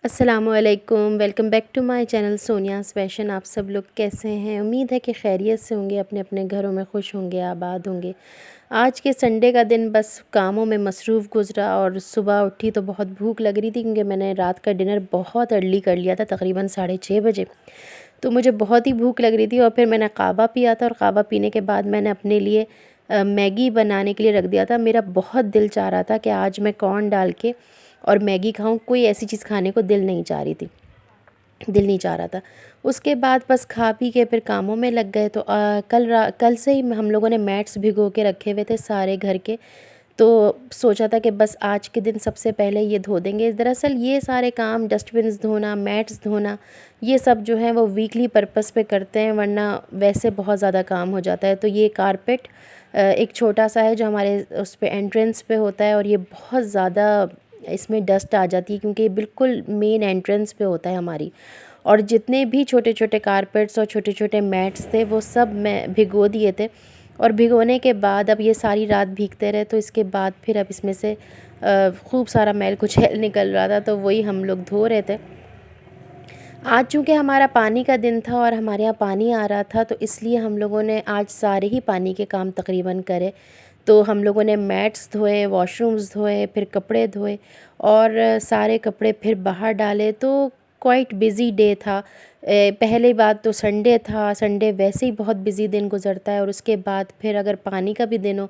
अस्सलामुअलैकुम, welcome back to my channel Sonia's fashion. आप सब लोग कैसे हैं? उम्मीद है कि खैरियत से होंगे, अपने अपने घरों में खुश होंगे, आबाद होंगे। आज के संडे का दिन बस कामों में मसरूफ़ गुज़रा और सुबह उठी तो बहुत भूख लग रही थी क्योंकि मैंने रात का डिनर बहुत अर्ली कर लिया था, तकरीबन 6:30 बजे। तो मुझे बहुत ही भूख लग रही थी और फिर मैंने कहवा पिया था और कहवा पीने के बाद मैंने अपने लिए मैगी बनाने के लिए रख दिया था। मेरा बहुत दिल चाह रहा था कि आज मैं कॉर्न डाल के और मैगी खाऊं, कोई ऐसी चीज़ खाने को दिल नहीं चाह रहा था। उसके बाद बस खा पी के फिर कामों में लग गए। तो कल से ही हम लोगों ने मैट्स भिगो के रखे हुए थे सारे घर के। तो सोचा था कि बस आज के दिन सबसे पहले ये धो देंगे। दरअसल ये सारे काम, डस्टबिन्स धोना, मैट्स धोना, ये सब जो है वो वीकली पर्पस पे करते हैं, वरना वैसे बहुत ज़्यादा काम हो जाता है। तो ये कारपेट एक छोटा सा है जो हमारे उस पे एंट्रेंस पे होता है और ये बहुत ज़्यादा इसमें डस्ट आ जाती है क्योंकि ये बिल्कुल मेन एंट्रेंस पे होता है हमारी। और जितने भी छोटे छोटे कारपेट्स और छोटे छोटे मैट्स थे वो सब मैं भिगो दिए थे। और भिगोने के बाद अब ये सारी रात भीगते रहे, तो इसके बाद फिर अब इसमें से खूब सारा मैल कुचैल निकल रहा था, तो वही हम लोग धो रहे थे। आज चूँकि हमारा पानी का दिन था और हमारे यहाँ पानी आ रहा था, तो इसलिए हम लोगों ने आज सारे ही पानी के काम तकरीबन करे। तो हम लोगों ने मैट्स धोए, वॉशरूम्स धोए, फिर कपड़े धोए और सारे कपड़े फिर बाहर डाले। तो क्वाइट बिज़ी डे था। पहले बात तो संडे था, संडे वैसे ही बहुत बिज़ी दिन गुज़रता है और उसके बाद फिर अगर पानी का भी दिन हो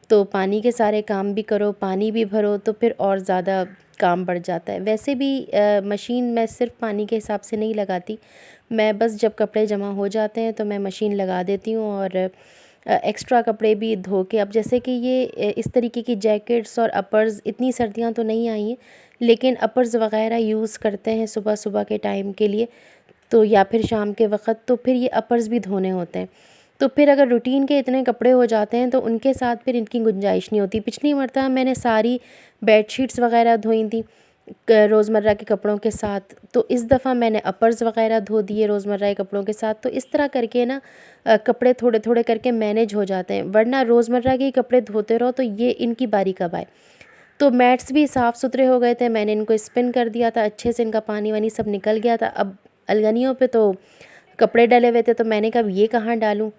तो पानी के सारे काम भी करो, पानी भी भरो, तो फिर और ज़्यादा काम बढ़ जाता है। वैसे भी मशीन मैं सिर्फ़ पानी के हिसाब से नहीं लगाती, मैं बस जब कपड़े जमा हो जाते हैं तो मैं मशीन लगा देती हूँ और एक्स्ट्रा कपड़े भी धो के, अब जैसे कि ये इस तरीके की जैकेट्स और अपर्स, इतनी सर्दियाँ तो नहीं आई हैं, लेकिन अपर्स वग़ैरह यूज़ करते हैं सुबह सुबह के टाइम के लिए, तो या फिर शाम के वक़्त, तो फिर ये अपर्स भी धोने होते हैं। तो फिर अगर रूटीन के इतने कपड़े हो जाते हैं तो उनके साथ फिर इनकी गुंजाइश नहीं होती। पिछली मरतबा मैंने सारी बेडशीट्स वग़ैरह धोई थी रोज़मर्रा के कपड़ों के साथ, तो इस दफ़ा मैंने अपर्स वग़ैरह धो दिए रोज़मर्रा के कपड़ों के साथ। तो इस तरह करके ना कपड़े थोड़े थोड़े करके मैनेज हो जाते हैं, वरना रोज़मर्रा के ही कपड़े धोते रहो तो ये इनकी बारी कब आए। तो मैट्स भी साफ़ सुथरे हो गए थे, मैंने इनको स्पिन कर दिया था अच्छे से, इनका पानी वानी सब निकल गया था। अब अलगनियों पे तो कपड़े डले हुए थे, तो मैंने कहा अब ये कहाँ डालूँ।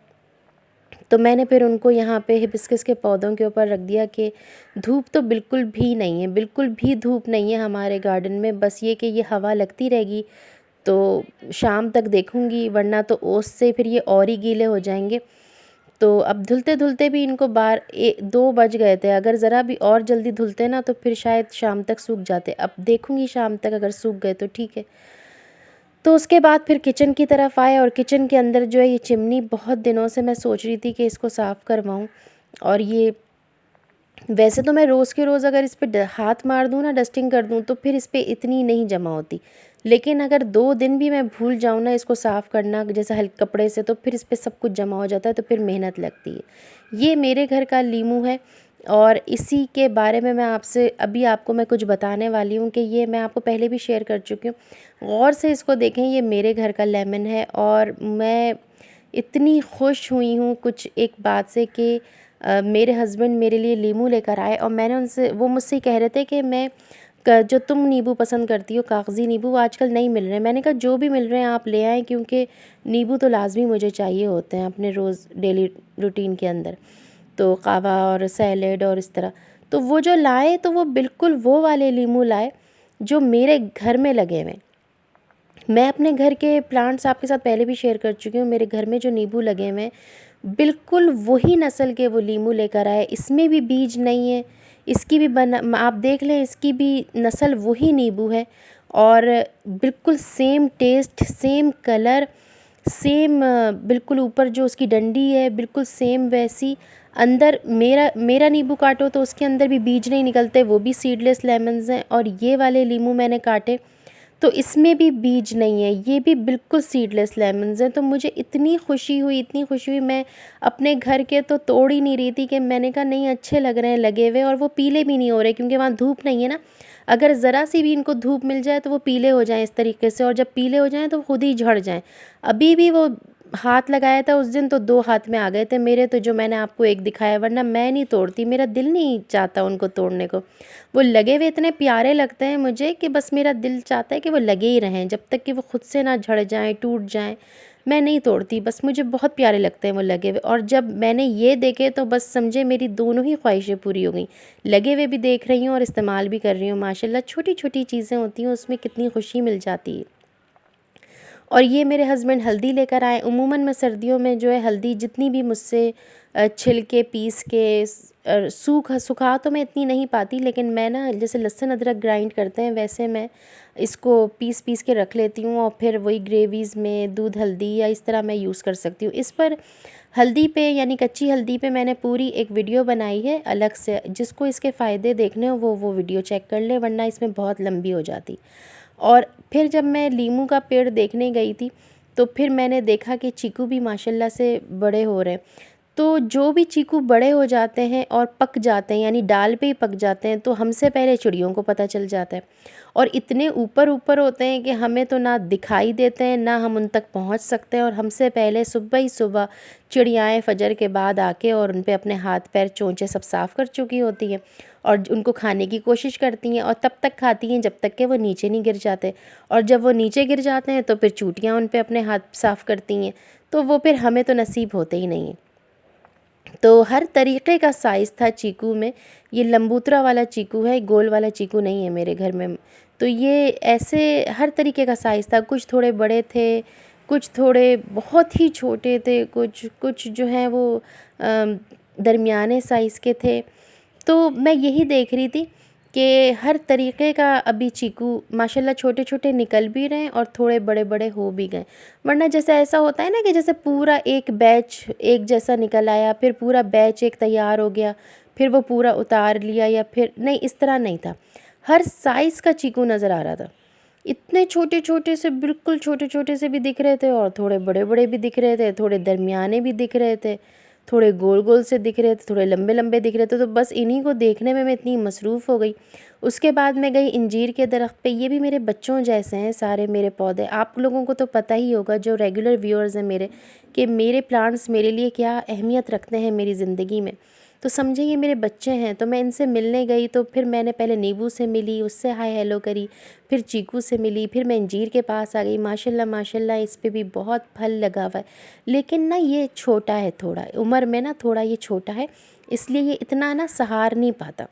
तो मैंने फिर उनको यहाँ पे हिबिस्कस के पौधों के ऊपर रख दिया कि धूप तो बिल्कुल भी नहीं है, बिल्कुल भी धूप नहीं है हमारे गार्डन में, बस ये कि ये हवा लगती रहेगी तो शाम तक देखूँगी, वरना तो ओस से फिर ये और ही गीले हो जाएंगे। तो अब धुलते धुलते भी इनको 2 बज गए थे, अगर ज़रा भी और जल्दी धुलते ना तो फिर शायद शाम तक सूख जाते। अब देखूँगी शाम तक अगर सूख गए तो ठीक है। तो उसके बाद फिर किचन की तरफ आए और किचन के अंदर जो है ये चिमनी, बहुत दिनों से मैं सोच रही थी कि इसको साफ़ करवाऊँ। और ये वैसे तो मैं रोज़ के रोज़ अगर इस पे हाथ मार दूँ ना, डस्टिंग कर दूँ, तो फिर इस पे इतनी नहीं जमा होती, लेकिन अगर 2 दिन भी मैं भूल जाऊँ ना इसको साफ़ करना जैसे हल्के कपड़े से, तो फिर इस पे सब कुछ जमा हो जाता है, तो फिर मेहनत लगती है। ये मेरे घर का लीमू है और इसी के बारे में मैं आपसे अभी आपको मैं कुछ बताने वाली हूँ कि ये मैं आपको पहले भी शेयर कर चुकी हूँ। गौर से इसको देखें, ये मेरे घर का लेमन है और मैं इतनी खुश हुई हूँ कुछ एक बात से कि मेरे हस्बैंड मेरे लिए नींबू लेकर आए और मैंने उनसे, वो मुझसे कह रहे थे कि मैं जो तुम नींबू पसंद करती हो, कागज़ी नींबू आजकल नहीं मिल रहे हैं। मैंने कहा जो भी मिल रहे हैं आप ले आएँ, क्योंकि नींबू तो लाजमी मुझे चाहिए होते हैं अपने रोज़ डेली रूटीन के अंदर, तो कहवा और सैलेड और इस तरह। तो वो जो लाए तो वो बिल्कुल वो वाले नींबू लाए जो मेरे घर में लगे हुए हैं। मैं अपने घर के प्लांट्स आपके साथ पहले भी शेयर कर चुकी हूँ, मेरे घर में जो नींबू लगे हुए हैं बिल्कुल वही नस्ल के वो नींबू लेकर आए, इसमें भी बीज नहीं है, इसकी भी बना आप देख लें, इसकी भी नस्ल वही नींबू है और बिल्कुल same taste, same colour, same बिल्कुल ऊपर जो उसकी डंडी है बिल्कुल सेम वैसी। अंदर मेरा मेरा नींबू काटो तो उसके अंदर भी बीज नहीं निकलते, वो भी सीडलेस लेमन्स हैं। और ये वाले नींबू मैंने काटे तो इसमें भी बीज नहीं है, ये भी बिल्कुल सीडलेस लेमन्स हैं। तो मुझे इतनी खुशी हुई, इतनी खुशी हुई, मैं अपने घर के तो तोड़ ही नहीं रही थी कि मैंने कहा नहीं अच्छे लग रहे हैं लगे हुए, और वो पीले भी नहीं हो रहे क्योंकि वहाँ धूप नहीं है ना। अगर ज़रा सी भी इनको धूप मिल जाए तो वो पीले हो जाएं इस तरीके से, और जब पीले हो जाएं तो खुद ही झड़ जाएं। अभी भी वो हाथ लगाया था उस दिन तो 2 हाथ में आ गए थे मेरे, तो जो मैंने आपको एक दिखाया, वरना मैं नहीं तोड़ती, मेरा दिल नहीं चाहता उनको तोड़ने को। वो लगे हुए इतने प्यारे लगते हैं मुझे कि बस मेरा दिल चाहता है कि वो लगे ही रहें, जब तक कि वो खुद से ना झड़ जाएँ, टूट जाएँ। मैं नहीं तोड़ती, बस मुझे बहुत प्यारे लगते हैं वो लगे हुए। और जब मैंने ये देखे तो बस समझे मेरी दोनों ही ख्वाहिशें पूरी हो गईं। लगे हुए भी देख रही हूँ और इस्तेमाल भी कर रही हूँ माशाल्लाह। छोटी-छोटी चीज़ें होती हैं, उसमें कितनी खुशी मिल जाती है। और ये मेरे हस्बैंड हल्दी लेकर आए। उमूमन मैं सर्दियों में जो है हल्दी जितनी भी मुझसे छिल के पीस के सुखा तो मैं इतनी नहीं पाती, लेकिन मैं ना जैसे लहसुन अदरक ग्राइंड करते हैं वैसे मैं इसको पीस पीस के रख लेती हूँ और फिर वही ग्रेवीज़ में दूध हल्दी या इस तरह मैं यूज़ कर सकती हूँ। इस पर हल्दी पे यानी कच्ची हल्दी पे मैंने पूरी एक वीडियो बनाई है अलग से, जिसको इसके फ़ायदे देखने हो वो वीडियो चेक कर ले, वरना इसमें बहुत लंबी हो जाती। और फिर जब मैं लीमू का पेड़ देखने गई थी तो फिर मैंने देखा कि चीकू भी माशाल्लाह से बड़े हो रहे हैं। तो जो भी चीकू बड़े हो जाते हैं और पक जाते हैं यानी डाल पे ही पक जाते हैं तो हमसे पहले चिड़ियों को पता चल जाता है। और इतने ऊपर ऊपर होते हैं कि हमें तो ना दिखाई देते हैं ना हम उन तक पहुंच सकते हैं, और हमसे पहले सुबह ही सुबह चिड़ियाएँ फजर के बाद आके और उन पे अपने हाथ पैर चोंचे सब साफ़ कर चुकी होती हैं और उनको खाने की कोशिश करती हैं, और तब तक खाती हैं जब तक कि वो नीचे नहीं गिर जाते। और जब वो नीचे गिर जाते हैं तो फिर चूटियाँ उन पे अपने हाथ साफ़ करती हैं, तो वो फिर हमें तो नसीब होते ही नहीं हैं। तो हर तरीक़े का साइज़ था चीकू में। ये लंबूतरा वाला चीकू है, गोल वाला चीकू नहीं है मेरे घर में। तो ये ऐसे हर तरीक़े का साइज़ था, कुछ थोड़े बड़े थे, कुछ थोड़े बहुत ही छोटे थे, कुछ कुछ जो हैं वो दरमियाने साइज़ के थे। तो मैं यही देख रही थी कि हर तरीक़े का अभी चीकू माशाल्लाह छोटे-छोटे निकल भी रहे हैं और थोड़े बड़े-बड़े हो भी गए। वरना जैसे ऐसा होता है ना कि जैसे पूरा एक बैच एक जैसा निकल आया, फिर पूरा बैच एक तैयार हो गया, फिर वो पूरा उतार लिया, या फिर नहीं, इस तरह नहीं था। हर साइज़ का चीकू नज़र आ रहा था। इतने छोटे-छोटे से, बिल्कुल छोटे-छोटे से भी दिख रहे थे और थोड़े बड़े-बड़े भी दिख रहे थे, थोड़े दरमियाने भी दिख रहे थे, थोड़े गोल-गोल से दिख रहे थे, थोड़े लंबे-लंबे दिख रहे थे। तो बस इन्हीं को देखने में मैं इतनी मसरूफ़ हो गई। उसके बाद मैं गई अंजीर के दरख्त पे। ये भी मेरे बच्चों जैसे हैं सारे मेरे पौधे। आप लोगों को तो पता ही होगा जो रेगुलर व्यूअर्स हैं मेरे, कि मेरे प्लांट्स मेरे लिए क्या अहमियत रखते हैं मेरी ज़िंदगी में। तो समझे ये मेरे बच्चे हैं। तो मैं इनसे मिलने गई तो फिर मैंने पहले नींबू से मिली, उससे हाय हेलो करी, फिर चीकू से मिली, फिर मैं अंजीर के पास आ गई। माशाल्लाह माशाल्लाह इस पे भी बहुत फल लगा हुआ है, लेकिन ना ये छोटा है, थोड़ा उम्र में ना थोड़ा ये छोटा है, इसलिए ये इतना ना सहार नहीं पाता।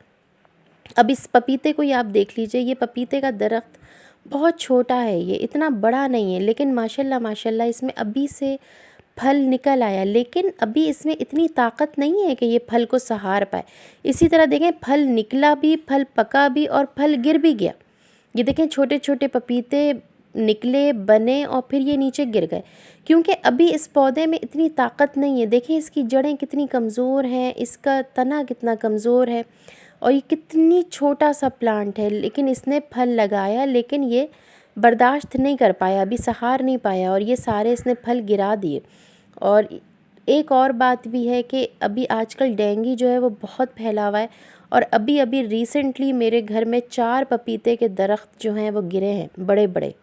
अब इस पपीते को ही आप देख लीजिए, ये पपीते का दरख्त बहुत छोटा है, ये इतना बड़ा नहीं है, लेकिन माशाल्लाह माशाल्लाह इसमें अभी से फल निकल आया, लेकिन अभी इसमें इतनी ताकत नहीं है कि ये फल को सहार पाए। इसी तरह देखें, फल निकला भी, फल पका भी और फल गिर भी गया। ये देखें छोटे छोटे पपीते निकले, बने और फिर ये नीचे गिर गए, क्योंकि अभी इस पौधे में इतनी ताकत नहीं है। देखिए इसकी जड़ें कितनी कमज़ोर हैं, इसका तना कितना कमज़ोर है, और ये कितनी छोटा सा प्लांट है, लेकिन इसने फल लगाया, लेकिन ये बर्दाश्त नहीं कर पाया, अभी सहार नहीं पाया, और ये सारे इसने फल गिरा दिए। और एक और बात भी है कि अभी आजकल डेंगू जो है वो बहुत फैला हुआ है, और अभी अभी रिसेंटली मेरे घर में 4 पपीते के दरख्त जो हैं वो गिरे हैं, बड़े बड़े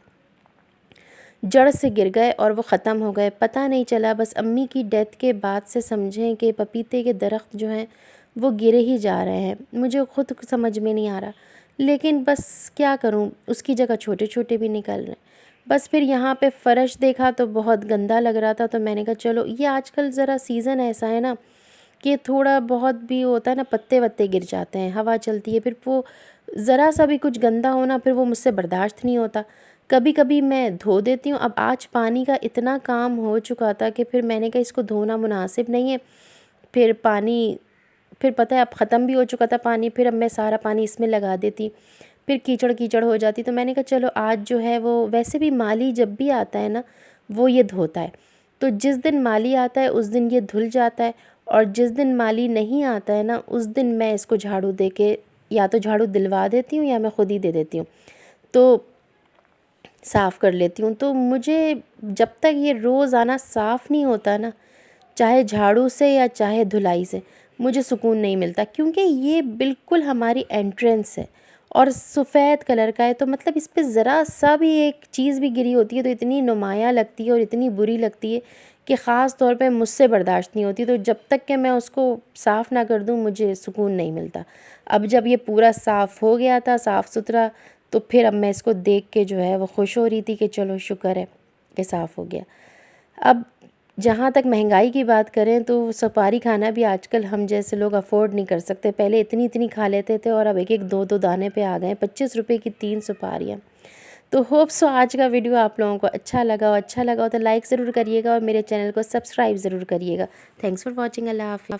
जड़ से गिर गए और वो ख़त्म हो गए, पता नहीं चला। बस अम्मी की डेथ के बाद से समझें कि पपीते के दरख्त जो हैं वो गिरे ही जा रहे हैं। मुझे ख़ुद समझ में नहीं आ रहा, लेकिन बस क्या करूं, उसकी जगह छोटे छोटे भी निकल रहे हैं। बस फिर यहाँ पे फ़र्श देखा तो बहुत गंदा लग रहा था, तो मैंने कहा चलो, ये आजकल ज़रा सीज़न ऐसा है ना कि थोड़ा बहुत भी होता है ना, पत्ते वत्ते गिर जाते हैं, हवा चलती है, फिर वो ज़रा सा भी कुछ गंदा होना फिर वो मुझसे बर्दाश्त नहीं होता। कभी कभी मैं धो देती हूँ। अब आज पानी का इतना काम हो चुका था कि फिर मैंने कहा इसको धोना मुनासिब नहीं है। फिर पानी, फिर पता है अब ख़त्म भी हो चुका था पानी, फिर अब मैं सारा पानी इसमें लगा देती, फिर कीचड़ कीचड़ हो जाती। तो मैंने कहा चलो आज जो है वो, वैसे भी माली जब भी आता है ना वो ये धोता है, तो जिस दिन माली आता है उस दिन ये धुल जाता है, और जिस दिन माली नहीं आता है ना उस दिन मैं इसको झाड़ू दे के, या तो झाड़ू दिलवा देती हूँ या मैं ख़ुद ही दे देती हूँ, तो साफ़ कर लेती हूँ। तो मुझे जब तक ये रोज़ाना साफ़ नहीं होता ना, चाहे झाड़ू से या चाहे धुलाई से, मुझे सुकून नहीं मिलता, क्योंकि ये बिल्कुल हमारी एंट्रेंस है और सफ़ेद कलर का है। तो मतलब इस पे ज़रा सा भी एक चीज़ भी गिरी होती है तो इतनी नुमाया लगती है और इतनी बुरी लगती है कि ख़ास तौर पे मुझसे बर्दाश्त नहीं होती, तो जब तक कि मैं उसको साफ़ ना कर दूँ मुझे सुकून नहीं मिलता। अब जब ये पूरा साफ़ हो गया था, साफ़ सुथरा, तो फिर अब मैं इसको देख के जो है वो खुश हो रही थी कि चलो शुक्र है कि साफ़ हो गया। अब जहाँ तक महंगाई की बात करें तो सुपारी खाना भी आजकल हम जैसे लोग अफ़ोर्ड नहीं कर सकते। पहले इतनी-इतनी खा लेते थे और अब एक-एक 2-2 दाने पे आ गए हैं, 25 रुपए की 3 सुपारियाँ। तो होप सो आज का वीडियो आप लोगों को अच्छा लगा हो तो लाइक ज़रूर करिएगा और मेरे चैनल को सब्सक्राइब ज़रूर करिएगा। Thanks for watching. अल्लाह हाफ़िज़।